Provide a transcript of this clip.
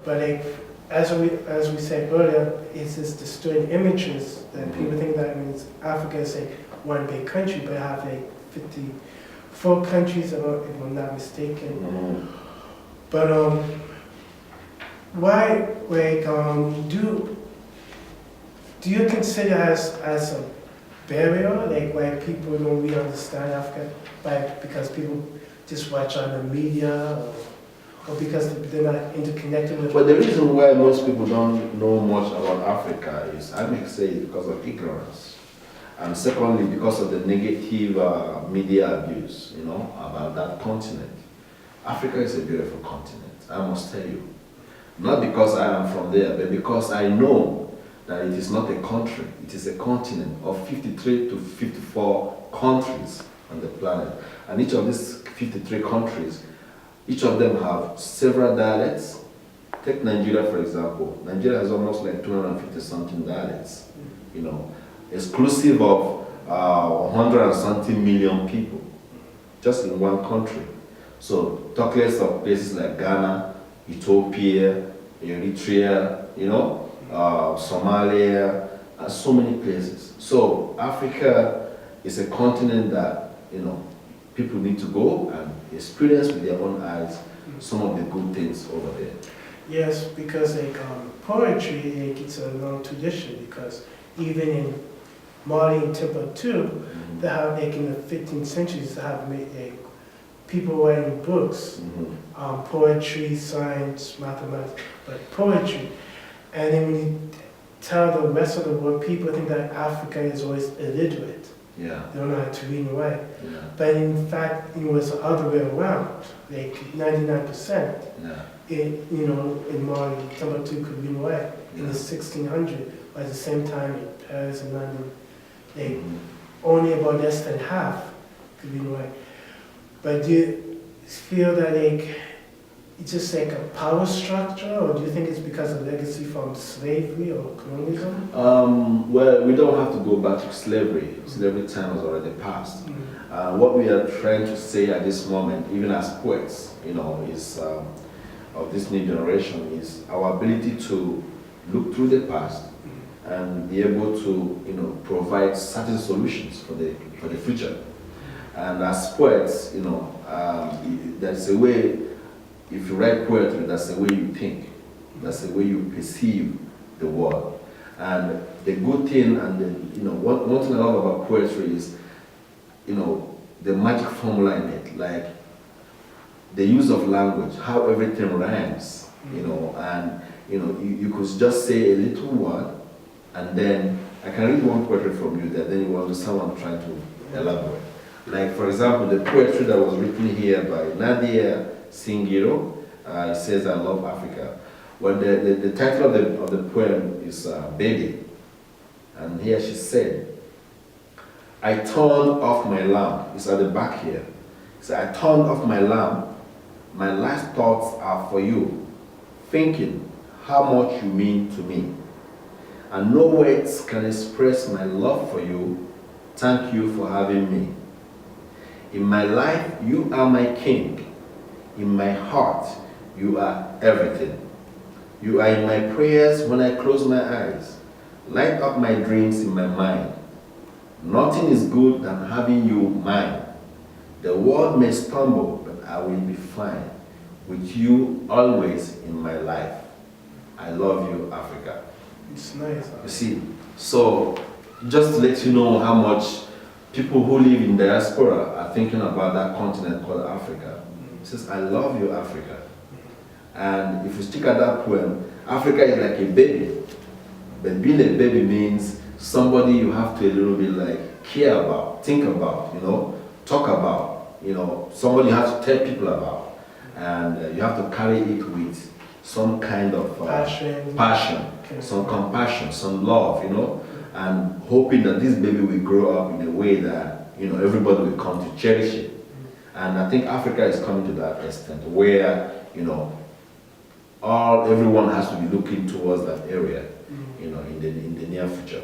But like, as we said earlier, it's this distorted images that people think that means Africa is like one big country, but I have like 54 countries, if I'm not mistaken. But why, like, do you consider as a barrier, like why people don't really understand Africa, because people just watch on the media, or because they're not interconnected with? But the reason why most people don't know much about Africa is, I may say, because of ignorance. And secondly, because of the negative media abuse, about that continent. Africa is a beautiful continent, I must tell you. Not because I am from there, but because I know that it is not a country, it is a continent of 53 to 54 countries on the planet. And each of these 53 countries, each of them have several dialects. Take Nigeria, for example. Nigeria has almost like 250 something dialects, exclusive of 100 and something million people, just in one country. So talk less of places like Ghana, Ethiopia, Eritrea, Somalia, and so many places. So Africa is a continent that, people need to go and experience with their own eyes some of the good things over there. Yes, because like poetry, like, it's a long tradition, because even in Mali and Timbuktu, they have, like, in the 15th century, they have made, like, people writing books, poetry, science, mathematics, but poetry. And then when you tell the rest of the world, people think that Africa is always illiterate. Yeah. They don't know how to read and write. Yeah. But in fact, it was the other way around. Like 99%, in Mali, Timbuktu could read and write. In the 1600s, but at the same time in Paris and London, like only about less than half could read and write. But do you feel that, like, it's just like a power structure, or do you think it's because of legacy from slavery or colonialism? Well, we don't have to go back to slavery. Slavery time has already passed. What we are trying to say at this moment, even as poets, is of this new generation, is our ability to look through the past and be able to, provide certain solutions for the future. And as poets, there's a way. If you write poetry, that's the way you think. That's the way you perceive the world. And the good thing, and one thing I love about poetry is, the magic formula in it, like the use of language, how everything rhymes, and you could just say a little word, and then I can read one poetry from you that then you will understand what I'm trying to elaborate. Like, for example, the poetry that was written here by Nadia Singiro, it says, "I love Africa." Well, the title of the poem is Baby. And here she said, "I turned off my lamp." It's at the back here. So I turned off my lamp. My last thoughts are for you, thinking how much you mean to me. And no words can express my love for you. Thank you for having me. In my life, you are my king. In my heart, you are everything. You are in my prayers when I close my eyes. Light up my dreams in my mind. Nothing is good than having you mine. The world may stumble, but I will be fine. With you always in my life. I love you, Africa. It's nice. You see, so just to let you know how much people who live in diaspora are thinking about that continent called Africa. It says, "I love you, Africa." And if you stick at that poem, Africa is like a baby. But being a baby means somebody you have to a little bit like care about, think about, talk about, somebody you have to tell people about. And you have to carry it with some kind of passion, some compassion, some love, and hoping that this baby will grow up in a way that, everybody will come to cherish it. And I think Africa is coming to that extent where, everyone has to be looking towards that area, in the near future.